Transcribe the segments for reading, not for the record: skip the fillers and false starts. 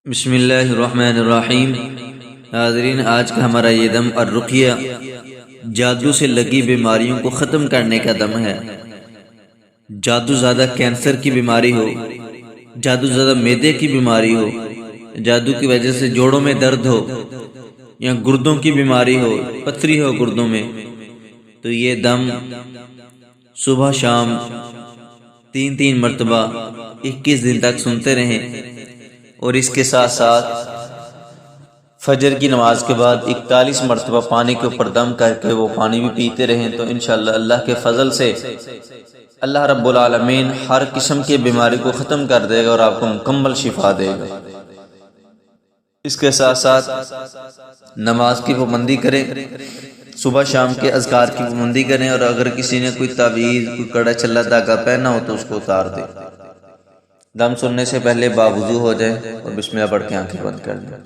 बिस्मिल्लाहिर्रहमानिर्रहीम। नाज़रीन, आज का हमारा ये दम और रुक़िया जादू से लगी बीमारियों को ख़त्म करने का दम है। जादू ज़्यादा कैंसर की बीमारी हो, जादू ज़्यादा मैदे की बीमारी हो, जादू की वजह से जोड़ों में दर्द हो या गुर्दों की बीमारी हो, पथरी हो गुर्दों में, तो ये दम सुबह शाम 3-3 मरतबा 21 दिन तक सुनते रहें। और इसके साथ साथ फजर की नमाज के बाद 41 मरतबा पानी के ऊपर दम करके वो पानी भी पीते रहें, तो इंशाअल्लाह अल्लाह के फजल से अल्लाह रब्बुल आलमीन हर किस्म की बीमारी को ख़त्म कर देगा और आपको मुकम्मल शिफा देगा। इसके साथ साथ नमाज की पाबंदी करें, सुबह शाम के अज़कार की पाबंदी करें, और अगर किसी ने कोई तावीज़, कोई कड़ा चल्ला धागा पहना हो तो उसको उतार दे। दम सुनने से पहले बावुज़ू हो जाए और बिस्मिल्लाह पढ़ के आंखें बंद कर दें।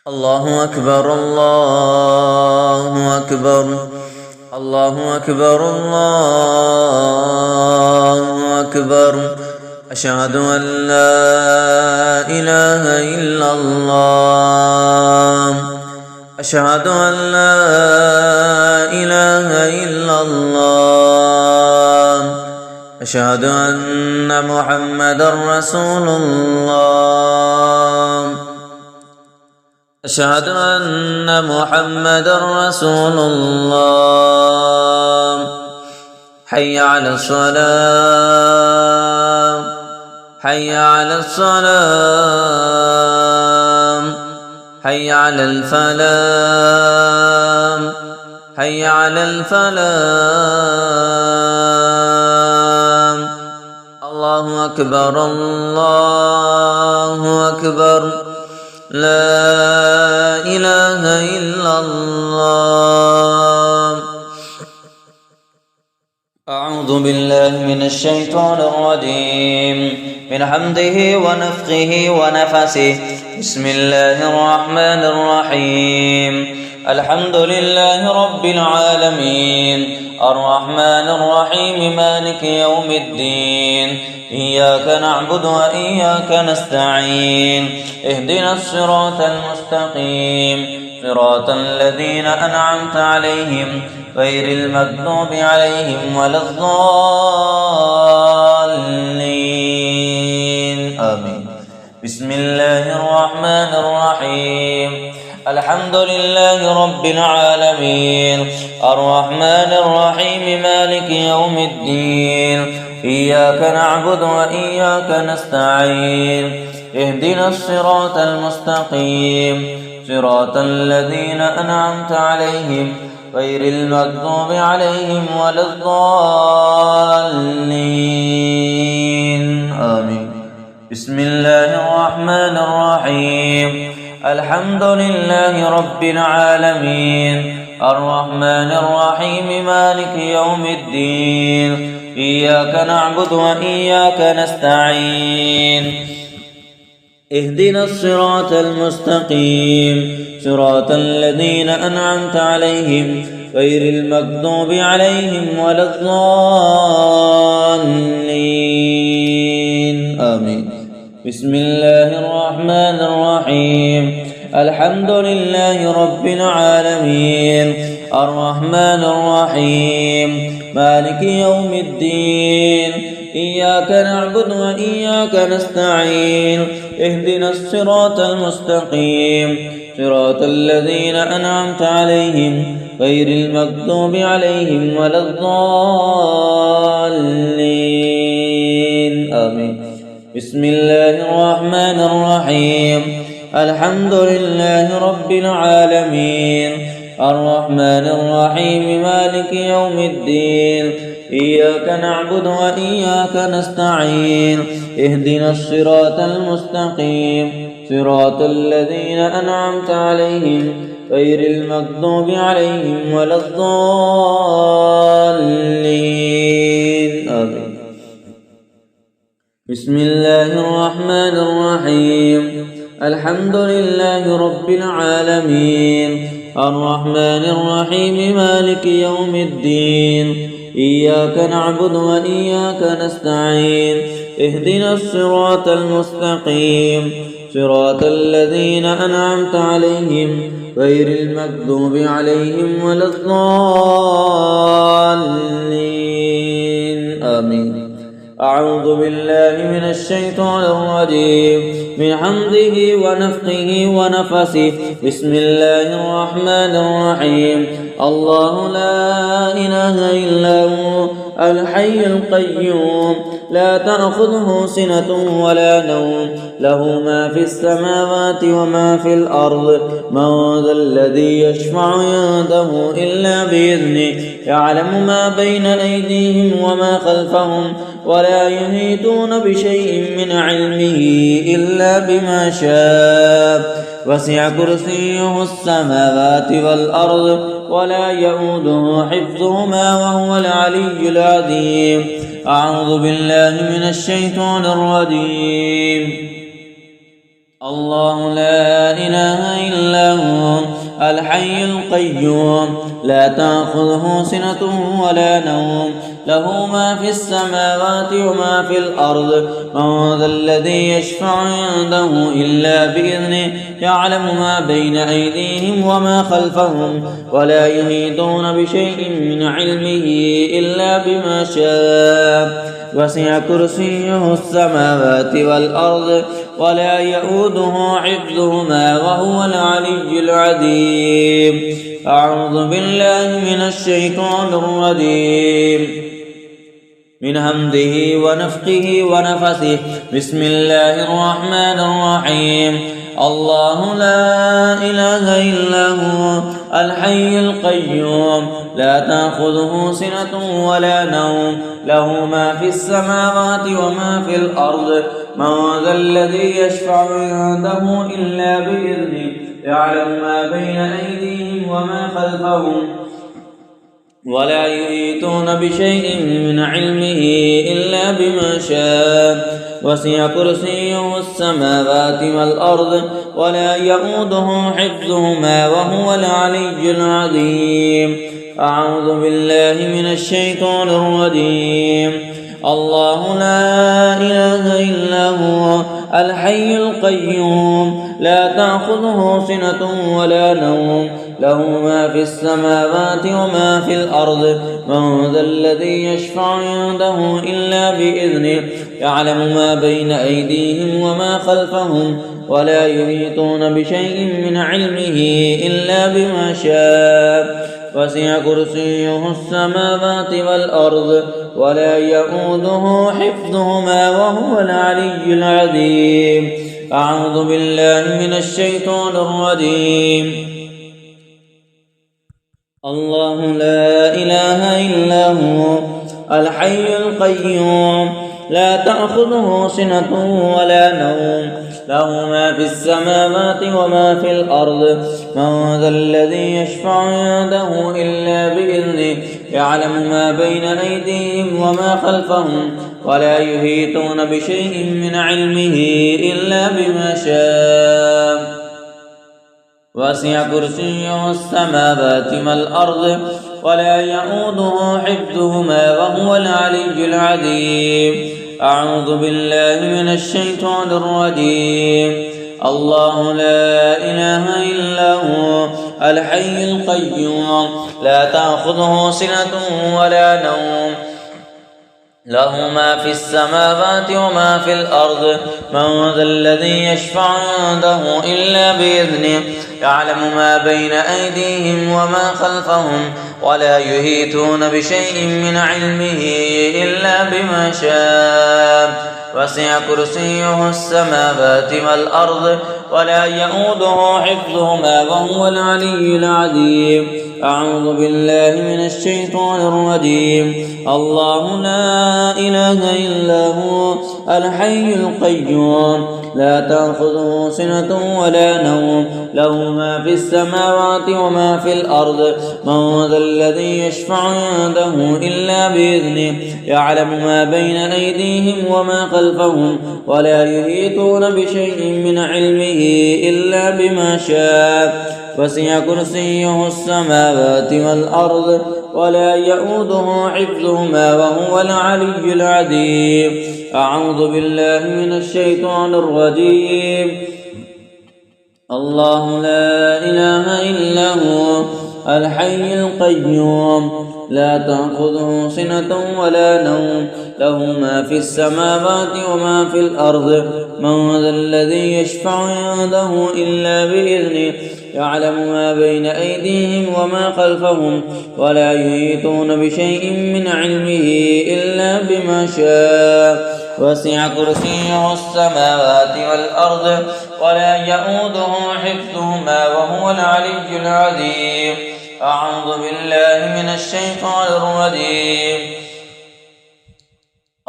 अल्लाहु अकबर, अल्लाहु अकबर, अल्लाहु अकबर, अल्लाहु अकबर। अशहदु अल्ला इलाहा इल्लल्लाह, अशहदु अल्ला इलाहा इल्लल्लाह, अशहदु अन्ना मुहम्मदर रसूलुल्लाह, अशहदु अन्ना मुहम्मदर रसूलुल्लाह। हय्या अलस सलाह, हय्या अलस सलाह, हय्या अलल फलाह, हय्या अलल फलाह। अल्लाहु अकबर, अल्लाहु अकबर, ला इलाहा इल्लल्लाह। अऊज़ु बिल्लाहि मिनश शैतानिर रजीम, मिन हम्दिही व नफ़्ख़िही व नफ़सिही। बिस्मिल्लाहिर रहमानिर रहीम। अल्हम्दुलिल्लाहि रब्बिल आलमीन, अर्रहमानिर रहीम, मालिकि यौमिद्दीन। इय्याका नअबुदु व इय्याका नस्तईन। इहदिनस सिरातल मुस्तक़ीम, सिरातल लज़ीना अनअमता अलैहिम, गैरिल मग़्दूबि अलैहिम वलद्दाल्लीन। आमीन। बिस्मिल्लाहिर रहमानिर रहीम। अल्हम्दुलिल्लाहि रब्बिल आलमीन, अर्रहमानिर रहीम, मालिकि यौमिद्दीन। इय्याका नअबुदु व इय्याका नस्तईन। इहदिनस सिरातल मुस्तक़ीम, सिरातल लज़ीना अनअमता अलैहिम, गैरिल मग़्दूबि अलैहिम वलद्दाल्लीन। आमीन। बिस्मिल्लाहिर रहमानिर रहीम। अल्हम्दुलिल्लाहि रब्बिल आलमीन, अर्रहमानिर रहीम, मालिकि यौमिद्दीन। इय्याका नअबुदु व इय्याका नस्तईन। इहदिनस सिरातल मुस्तक़ीम, सिरातल लज़ीना अनअमता अलैहिम, गैरिल मग़्दूबि अलैहिम वलद्दाल्लीन। आमीन। बिस्मिल्लाहिर रहमानिर रहीम। अल्हम्दुलिल्लाहि रब्बिल आलमीन, अर्रहमानिर रहीम, मालिकि यौमिद्दीन। इय्याका नअबुदु व इय्याका नस्तईन। इहदिनस सिरातल मुस्तक़ीम, सिरातल लज़ीना अनअमता अलैहिम, गैरिल मग़्दूबि अलैहिम वलद्दाल्लीन। आमीन। बिस्मिल्लाहिर रहमानिर रहीम। अल्हम्दुलिल्लाहि रब्बिल आलमीन, अर्रहमानिर रहीम, मालिकि यौमिद्दीन। इय्याका नअबुदु व इय्याका नस्तईन। इहदिनस सिरातल मुस्तक़ीम, सिरातल लज़ीना अनअमता अलैहिम, गैरिल मग़्दूबि अलैहिम वलद्दाल्लीन। आमीन। बिस्मिल्लाहिर रहमानिर रहीम। अल्हम्दुलिल्लाहि रब्बिल आलमीन, अर्रहमानिर रहीम, मालिकि यौमिद्दीन। इय्याका नअबुदु व इय्याका नस्तईन। اهدنا الصراط المستقيم صراط الذين أنعمت عليهم غير المغضوب عليهم ولا الضالين آمين. أعوذ بالله من الشيطان الرجيم من حمده ونفخه ونفسه. بسم الله الرحمن الرحيم. الله لا إله إلا هو الحي القيوم لا تأخذه سنة ولا نوم له ما في السماوات وما في الأرض من ذا الذي يشفع عنده إلا بإذنه يعلم ما بين أيديهم وما خلفهم ولا يحيطون بشيء من علمه إلا بما شاء وسع كرسيه السماوات والأرض ولا يؤوده حفظهما وهو العلي العظيم. أعوذ بالله من الشيطان الرجيم. الله لا إله إلا هو الحي القيوم لا تأخذه سنة ولا نوم له ما في السماوات وما في الأرض من ذا الذي يشفع عنده إلا بإذنه يعلم ما بين أيديهم وما خلفهم ولا يحيطون بشيء من علمه إلا بما شاء وسع كرسيه السماوات والأرض ولا يؤوده حفظهما وهو العلي العظيم. أعوذ بالله من الشيطان الرجيم من همزه ونفخه ونفسه. بسم الله الرحمن الرحيم. الله لا إله إلا هو الحي القيوم لا تأخذه سنة ولا نوم له ما في السماوات وما في الأرض من ذا الذي يشفع عنده إلا بإذنه يعلم ما بين أيديهم وما خلفهم ولا يحيطون بشيء من علمه إلا بما شاء وسع كرسيه السماوات والأرض ولا يؤوده حفظهما وهو العلي العظيم. أعوذ بالله من الشيطان الرجيم. الله لا إله إلا هو الحي القيوم لا تأخذه سنة ولا نوم له ما في السماوات وما في الأرض من ذا الذي يشفع عنده إلا بإذنه يعلم ما بين أيديهم وما خلفهم ولا يحيطون بشيء من علمه إلا بما شاء وسع كرسيه السماوات والأرض ولا يؤوده حفظهما وهو العلي العظيم. أعوذ بالله من الشيطان الرجيم. الله لا إله إلا هو الحي القيوم لا تأخذه سنة ولا نوم له ما في السماوات وما في الأرض من ذا الذي يشفع عنده إلا بإذنه يعلم ما بين أيديهم وما خلفهم ولا يحيطون بشيء من علمه إلا بما شاء وسع كرسيه السماوات والأرض ولا يؤوده حفظهما وهو العلي العظيم. أعوذ بالله من الشيطان الرجيم. الله لا إله إلا هو الحي القيوم لا تأخذه سنة ولا نوم له ما في السماوات وما في الأرض من ذا الذي يشفع عنده إلا بإذنه يعلم ما بين أيديهم وما خلفهم ولا يحيطون بشيء من علمه إلا بما شاء وسع كرسيه السماوات والأرض ولا يؤوده حفظهما وهو العلي العظيم. أعوذ بالله من الشيطان الرجيم. الله لا إله إلا هو الحي القيوم لا تأخذه سنة ولا نوم له ما في السماوات وما في الأرض من ذا الذي يشفع عنده إلا بإذنه يعلم ما بين أيديهم وما خلفهم ولا يحيطون بشيء من علمه إلا بما شاء وسع كرسيه السماوات والأرض ولا يؤوده حفظهما وهو العلي العظيم. أعوذ بالله من الشيطان الرجيم. الله لا إله إلا هو الحي القيوم لا تأخذه سنة ولا نوم له ما في السماوات وما في الأرض من ذا الذي يشفع عنده إلا بإذنه يعلم ما بين أيديهم وما خلفهم ولا يحيطون بشيء من علمه إلا بما شاء وسع كرسيه السماوات والأرض ولا يؤوده حفظهما وهو العلي العظيم. أعوذ بالله من الشيطان الرجيم.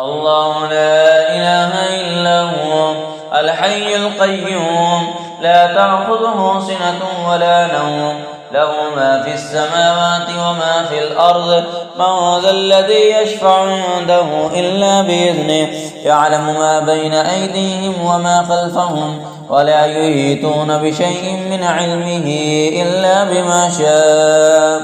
الله لا إله إلا هو الحي القيوم لا تأخذه سنة ولا نوم له ما في السماوات وما في الأرض من ذا الذي يشفع عنده إلا بإذنه يعلم ما بين أيديهم وما خلفهم ولا يحيطون بشيء من علمه إلا بما شاء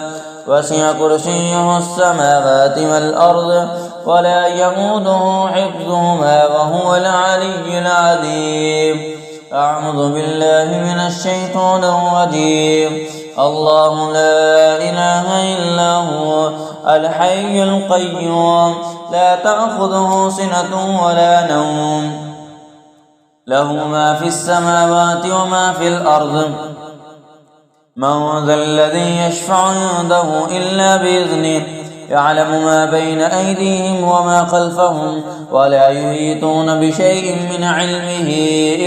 وسع كرسيه السماوات والأرض ولا يؤوده حفظهما وهو العلي العظيم. أعوذ بالله من الشيطان الرجيم. الله لا إله إلا هو الحي القيوم لا تأخذه سنة ولا نوم له ما في السماوات وما في الأرض من ذا الذي يشفع عنده إلا بإذنه يعلم ما بين أيديهم وما خلفهم ولا يحيطون بشيء من علمه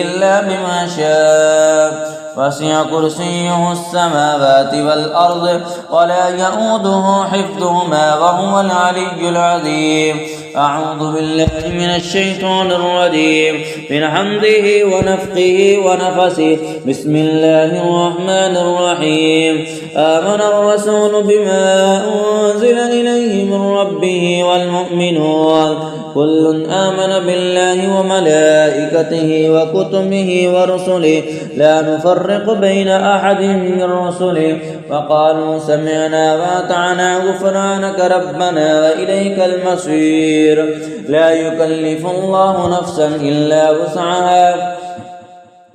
إلا بما شاء وسع كرسيه السماوات والأرض ولا يؤوده حفظهما وهو العلي العظيم. أعوذ بالله من الشيطان الرجيم من حمده ونفخه ونفسه. بسم الله الرحمن الرحيم. آمن الرسول بما أنزل إليه من ربه والمؤمنون كل آمن بالله وملائكته وكتبه ورسله لا نفرق بين أحد من رسله وقالوا سمعنا وأطعنا غفرانك ربنا وإليك المصير. لا يكلف الله نفسا إلا وسعها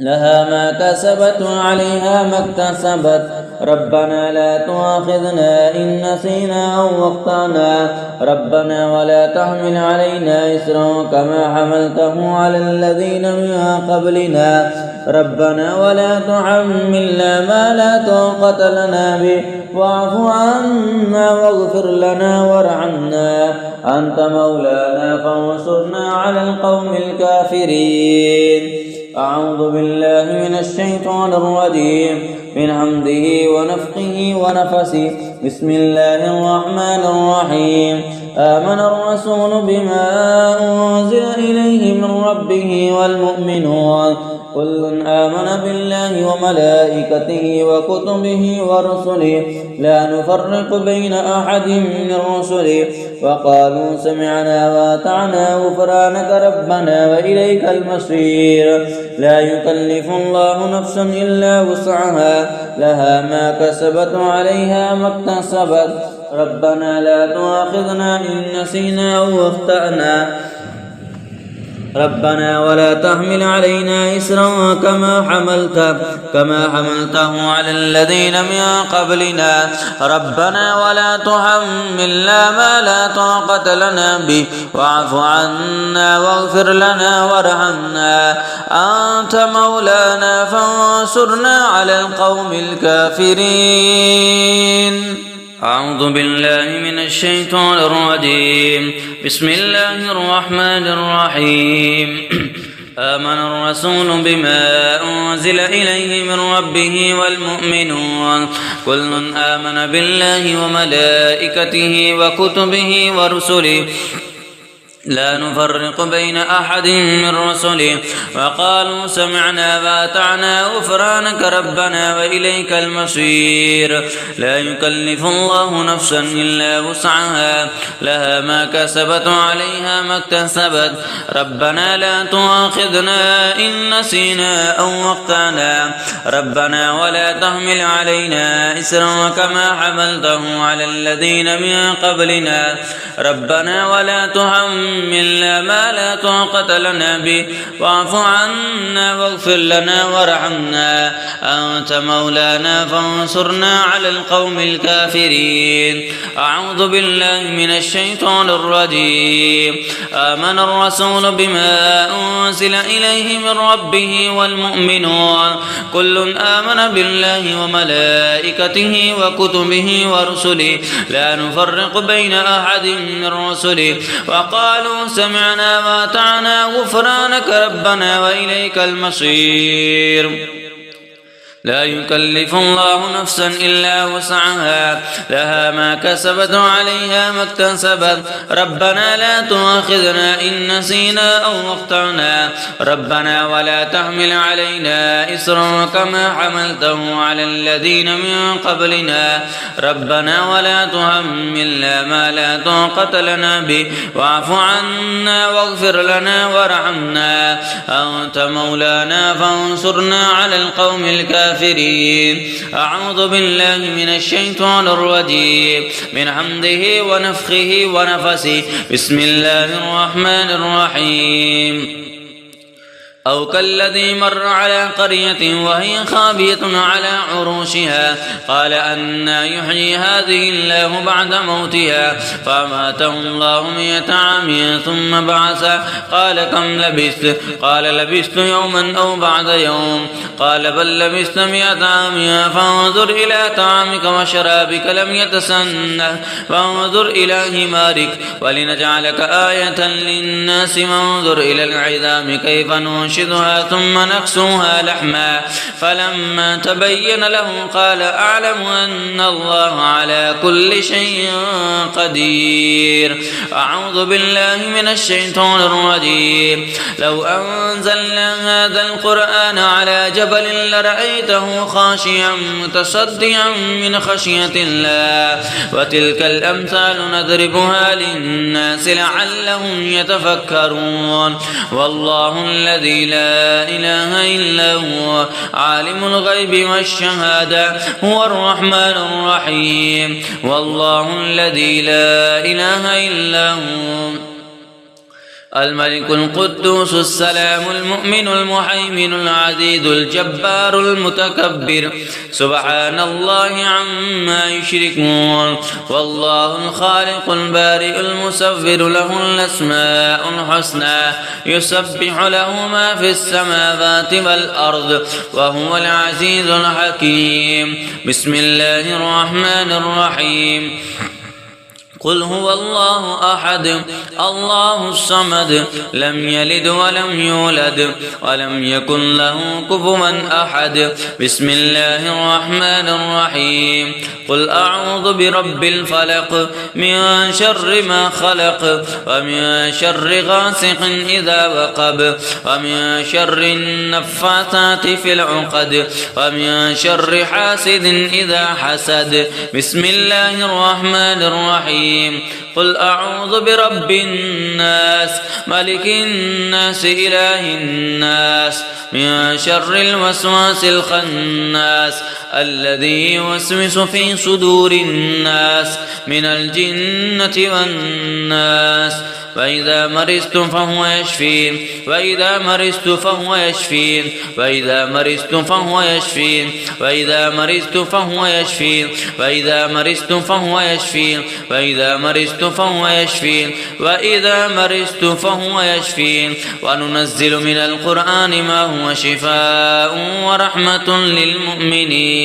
لها ما كسبت وعليها ما اكتسبت. ربنا لا تؤاخذنا إن نسينا أو أخطأنا ربنا ولا تحمل علينا إصرا كما حملته على الذين من قبلنا ربنا ولا تحملنا ما لا طاقة لنا به واعف عنا واغفر لنا وارحمنا أنت مولانا فانصرنا على القوم الكافرين. أعوذ بالله من الشيطان الرجيم من حمده ونفخه ونفسه. بسم الله الرحمن الرحيم. آمن الرسول بما أنزل إليه من ربه والمؤمنون كل آمن بالله وملائكته وكتبه ورسله لا نفرق بين أحد من رسله وقالوا سمعنا وأطعنا غفرانك ربنا وإليك المصير. لا يكلف الله نفسا إلا وسعها لها ما كسبت وعليها ما اكتسبت. ربنا لا تؤاخذنا إن نسينا أو أخطأنا ربنا ولا تحمل علينا إصرا كما حملته على الذين من قبلنا ربنا ولا تحملنا ما لا طاقة لنا به واعف عنا واغفر لنا وارحمنا أنت مولانا فانصرنا على القوم الكافرين. أعوذ بالله من الشيطان الرجيم. بسم الله الرحمن الرحيم. آمن الرسول بما أنزل إليه من ربه والمؤمنون كل آمن بالله وملائكته وكتبه ورسله لا نفرق بين أحد من رسله وقالوا سمعنا وأطعنا غفرانك ربنا وإليك المصير. لا يكلف الله نفسا إلا وسعها لها ما كسبت وعليها ما اكتسبت. ربنا لا تؤاخذنا إن نسينا أو أخطأنا ربنا ولا تحمل علينا إصرا كما حملته على الذين من قبلنا ربنا ولا تحملنا وحملنا ما لا طاقة لنا به واعف عنا واغفر لنا وارحمنا أنت مولانا فانصرنا على القوم الكافرين. أعوذ بالله من الشيطان الرجيم. آمن الرسول بما أنزل إليه من ربه والمؤمنون كل آمن بالله وملائكته وكتبه ورسله لا نفرق بين أحد من رسله وقالوا سمعنا وأطعنا غفرانك ربنا وإليك المصير. لا يكلف الله نفسا إلا وسعها لها ما كسبت وعليها ما اكتسبت ربنا لا تؤاخذنا إن نسينا أو أخطأنا ربنا ولا تحمل علينا إصرا كما حملته على الذين من قبلنا ربنا ولا تحملنا ما لا طاقة لنا به واعف عنا واغفر لنا وارحمنا أنت مولانا فانصرنا على القوم الكافرين. أعوذ بالله من الشيطان الرجيم من حمده ونفخه ونفسه. بسم الله الرحمن الرحيم. أو كالذي مر على قرية وهي خاوية على عروشها قال أنى يحيي هذه الله بعد موتها فأماته الله 100 عام ثم بعثه قال كم لبثت قال لبثت يوما أو بعد يوم قال بل لبثت 100 عام فانظر إلى طعامك وشرابك لم يتسنه فانظر إلى حمارك ولنجعلك آية للناس وانظر إلى العظام كيف ننشرها ثم نكسوها لحما فلما تبين له قال أعلم أن الله على كل شيء قدير. أعوذ بالله من الشيطان الرجيم. لو أنزلنا هذا القرآن على جبل لرأيته خاشعا متصدعا من خشية الله وتلك الأمثال نضربها للناس لعلهم يتفكرون. والله الذي لا إله إلا هو عالم الغيب والشهادة هو الرحمن الرحيم. والله الذي لا إله إلا هو الملك القدوس السلام المؤمن المهيمن العزيز الجبار المتكبر سبحان الله عما يشركون. والله الخالق البارئ المصور له الأسماء الحسنى يسبح له ما في السماوات والأرض وهو العزيز الحكيم. بسم الله الرحمن الرحيم. قل هو الله أحد الله الصمد لم يلد ولم يولد ولم يكن له كفوا أحد. بسم الله الرحمن الرحيم. قل أعوذ برب الفلق من شر ما خلق ومن شر غاسق إذا وقب ومن شر النفاثات في العقد ومن شر حاسد إذا حسد. بسم الله الرحمن الرحيم. قل أعوذ برب الناس ملك الناس إله الناس من شر الوسواس الخناس الذي يوسوس في صدور الناس من الجنة والناس. وإذا مرضت فهو يشفين وإذا مرضت فهو يشفين وإذا مرضت فهو يشفين وإذا مرضت فهو يشفين وإذا مرضت فهو يشفين وإذا مرضت فهو يشفين وإذا مرضت فهو يشفين. وننزل من القرآن ما هو شفاء ورحمة للمؤمنين.